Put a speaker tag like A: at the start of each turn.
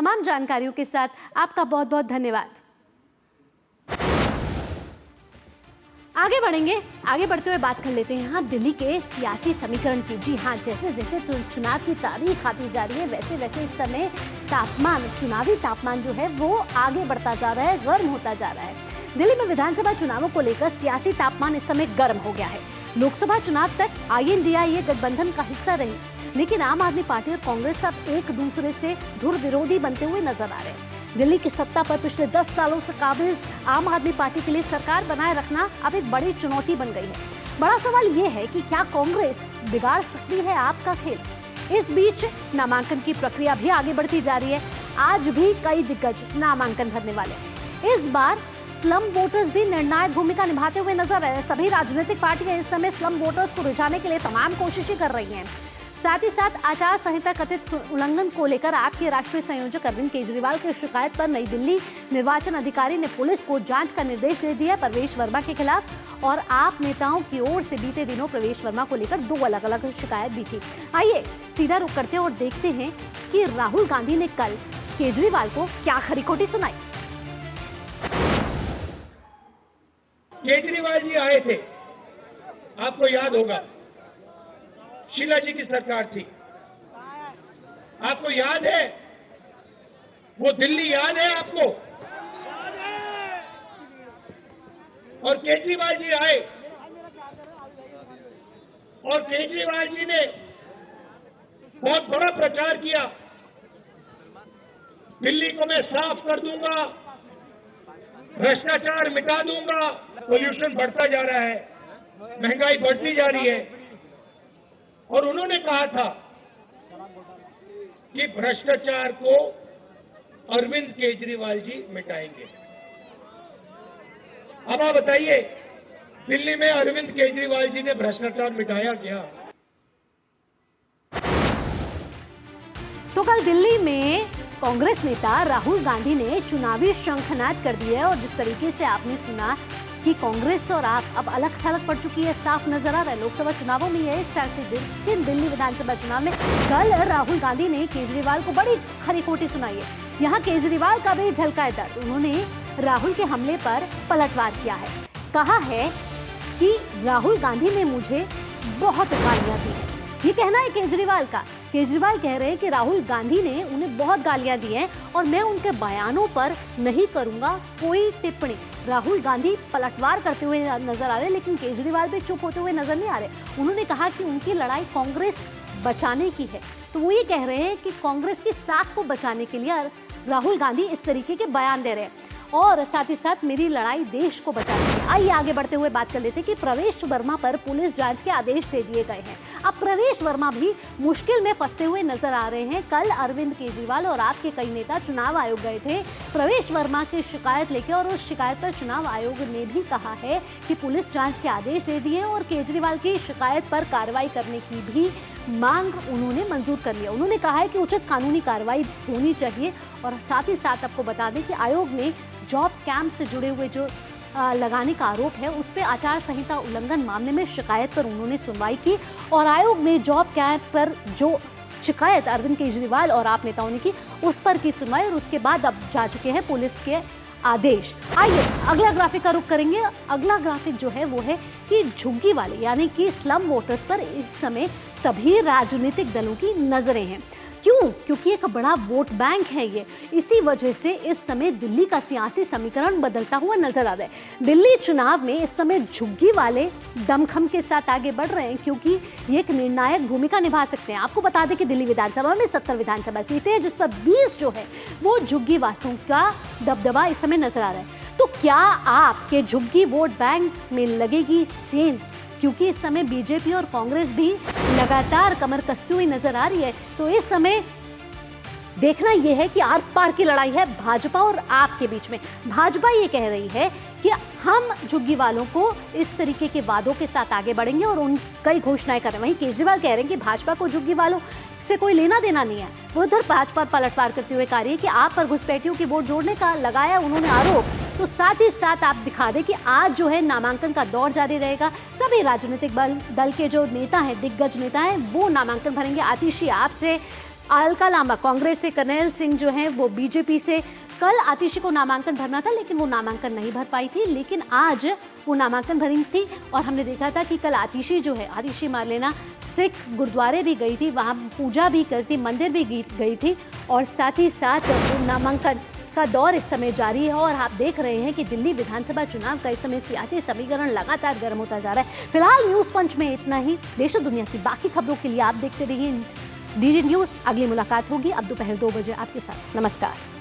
A: तमाम जानकारियों के साथ आपका बहुत बहुत धन्यवाद। आगे बढ़ेंगे, आगे बढ़ते हुए बात कर लेते हैं यहाँ दिल्ली के सियासी समीकरण की। जी हाँ, जैसे जैसे चुनाव की तारीख आती जा रही है वैसे वैसे इस समय चुनावी तापमान जो है वो आगे बढ़ता जा रहा है, गर्म होता जा रहा है। दिल्ली में विधानसभा चुनावों को लेकर सियासी तापमान इस समय गर्म हो गया है। लोकसभा चुनाव तक INDIA गठबंधन का हिस्सा रही, लेकिन आम आदमी पार्टी और कांग्रेस अब एक दूसरे से धुर विरोधी बनते हुए नजर आ रहे हैं। दिल्ली की सत्ता पर पिछले 10 सालों से काबिज आम आदमी पार्टी के लिए सरकार बनाए रखना अब एक बड़ी चुनौती बन गई है। बड़ा सवाल ये है कि क्या कांग्रेस बिगाड़ सकती है आपका खेल। इस बीच नामांकन की प्रक्रिया भी आगे बढ़ती जा रही है। आज भी कई दिग्गज नामांकन भरने वाले हैं। इस बार स्लम वोटर्स भी निर्णायक भूमिका निभाते हुए नजर आ रहे हैं। सभी राजनीतिक पार्टियां इस समय स्लम वोटर्स को रिझाने के लिए तमाम कोशिशें कर रही हैं। साथ ही साथ आचार संहिता कथित उल्लंघन को लेकर आप के राष्ट्रीय संयोजक अरविंद केजरीवाल की शिकायत पर नई दिल्ली निर्वाचन अधिकारी ने पुलिस को जांच का निर्देश दे दिया प्रवेश वर्मा के खिलाफ। और आप नेताओं की ओर से बीते दिनों प्रवेश वर्मा को लेकर 2 अलग अलग शिकायत भी थी। आइए सीधा रुख करते हैं और देखते हैं कि राहुल गांधी ने कल केजरीवाल को क्या खरी खोटी सुनाई।
B: केजरीवाल जी आए थे, आपको याद होगा, शीला जी की सरकार थी, आपको याद है? वो दिल्ली याद है आपको? और केजरीवाल जी आए और केजरीवाल जी ने बहुत बड़ा प्रचार किया, दिल्ली को मैं साफ कर दूंगा, भ्रष्टाचार मिटा दूंगा। पोल्यूशन बढ़ता जा रहा है, महंगाई बढ़ती जा रही है, और उन्होंने कहा था कि भ्रष्टाचार को अरविंद केजरीवाल जी मिटाएंगे। अब आप बताइए, दिल्ली में अरविंद केजरीवाल जी ने भ्रष्टाचार मिटाया क्या?
A: तो कल दिल्ली में कांग्रेस नेता राहुल गांधी ने चुनावी शंखनाद कर दिया है। और जिस तरीके से आपने सुना कि कांग्रेस और आप अब अलग थलग पड़ चुकी है, साफ नजर आ रहा है। लोकसभा चुनावों में एक साथ दिल्ली विधानसभा चुनाव में कल राहुल गांधी ने केजरीवाल को बड़ी खरी खोटी सुनाई है। यहाँ केजरीवाल का भी झलका है दर्द। उन्होंने राहुल के हमले पर पलटवार किया है। कहा है कि राहुल गांधी ने मुझे बहुत गालियां दी है। ये कहना है केजरीवाल का। केजरीवाल कह रहे हैं कि राहुल गांधी ने उन्हें बहुत गालियां दी हैं और मैं उनके बयानों पर नहीं करूंगा कोई टिप्पणी। राहुल गांधी पलटवार करते हुए नजर आ रहे हैं, लेकिन केजरीवाल भी चुप होते हुए नजर नहीं आ रहे। उन्होंने कहा कि उनकी लड़ाई कांग्रेस बचाने की है। तो वो ये कह रहे हैं कि कांग्रेस की साख को बचाने के लिए राहुल गांधी इस तरीके के बयान दे रहे हैं, और साथ ही साथ मेरी लड़ाई देश को बचाने की। आइए आगे बढ़ते हुए बात कर लेते हैं कि प्रवेश वर्मा पर पुलिस जांच के आदेश दे दिए गए हैं। अब प्रवेश वर्मा भी मुश्किल में फंसते हुए नजर आ रहे हैं। कल अरविंद केजरीवाल और आपके कई नेता चुनाव आयोग गए थे प्रवेश वर्मा की शिकायत लेके, और उस शिकायत पर चुनाव आयोग ने भी कहा है कि पुलिस जांच के आदेश दे दिए और केजरीवाल की शिकायत पर कार्रवाई करने की भी मांग उन्होंने मंजूर कर लिया। उन्होंने कहा है कि उचित कानूनी कार्रवाई होनी चाहिए। और साथ ही साथ आपको बता दें कि आयोग ने जॉब कैंप से जुड़े हुए जो लगाने का आरोप है उस पर आचार संहिता उल्लंघन मामले में शिकायत पर उन्होंने सुनवाई की, और आयोग ने जॉब कैंप पर जो शिकायत अरविंद केजरीवाल और आप नेताओं ने की उस पर की सुनवाई, और उसके बाद अब जा चुके हैं पुलिस के आदेश। आइए अगला ग्राफिक का रुख करेंगे। अगला ग्राफिक जो है वो है कि झुग्गी वाले यानी कि स्लम वोटर्स पर इस समय सभी राजनीतिक दलों की नजरें हैं। क्यों? क्योंकि एक बड़ा वोट बैंक है ये। इसी वजह से इस समय दिल्ली का सियासी समीकरण बदलता हुआ नजर आ रहा है। दिल्ली चुनाव में इस समय झुग्गी वाले दमखम के साथ आगे बढ़ रहे हैं, क्योंकि ये एक निर्णायक भूमिका निभा सकते हैं। आपको बता दें कि दिल्ली विधानसभा में 70 विधानसभा सीटें हैं, जिस पर 20 जो है वो झुग्गी वासियों का दबदबा इस समय नजर आ रहा है। तो क्या आपके झुग्गी वोट बैंक में लगेगी सेंध? क्योंकि इस समय बीजेपी और कांग्रेस भी लगातार कमर कसती हुई नजर आ रही है। तो इस समय देखना यह है कि आर पार की लड़ाई है भाजपा और आप के बीच में। भाजपा ये कह रही है कि हम झुग्गी वालों को इस तरीके के वादों के साथ आगे बढ़ेंगे और उन कई घोषणाएं कर रहे हैं। वहीं केजरीवाल कह रहे हैं कि भाजपा को झुग्गी वालों से कोई लेना देना नहीं है। वो उधर भाजपा पर पलटवार करते हुए कह रही है कि आप पर घुसपैठियों की वोट जोड़ने का लगाया उन्होंने आरोप। तो साथ ही साथ आप दिखा दें कि आज जो है नामांकन का दौर जारी रहेगा। सभी राजनीतिक दल के जो नेता हैं, दिग्गज नेता हैं, वो नामांकन भरेंगे। आतिशी, आपसे अलका लांबा कांग्रेस से, करनैल सिंह जो हैं वो बीजेपी से। कल आतिशी को नामांकन भरना था लेकिन वो नामांकन नहीं भर पाई थी, लेकिन आज वो नामांकन भरी थी। और हमने देखा था कि कल आतिशी जो है, आतिशी मारलेना सिख गुरुद्वारे भी गई थी, वहाँ पूजा भी करी थी, मंदिर भी गई थी और साथ ही साथ वो नामांकन का दौर इस समय जारी है। और आप देख रहे हैं कि दिल्ली विधानसभा चुनाव का इस समय सियासी समीकरण लगातार गर्म होता जा रहा है। फिलहाल न्यूज़ पंच में इतना ही। देश और दुनिया की बाकी खबरों के लिए आप देखते रहिए DD न्यूज़। अगली मुलाकात होगी अब दोपहर 2 बजे आपके साथ। नमस्कार।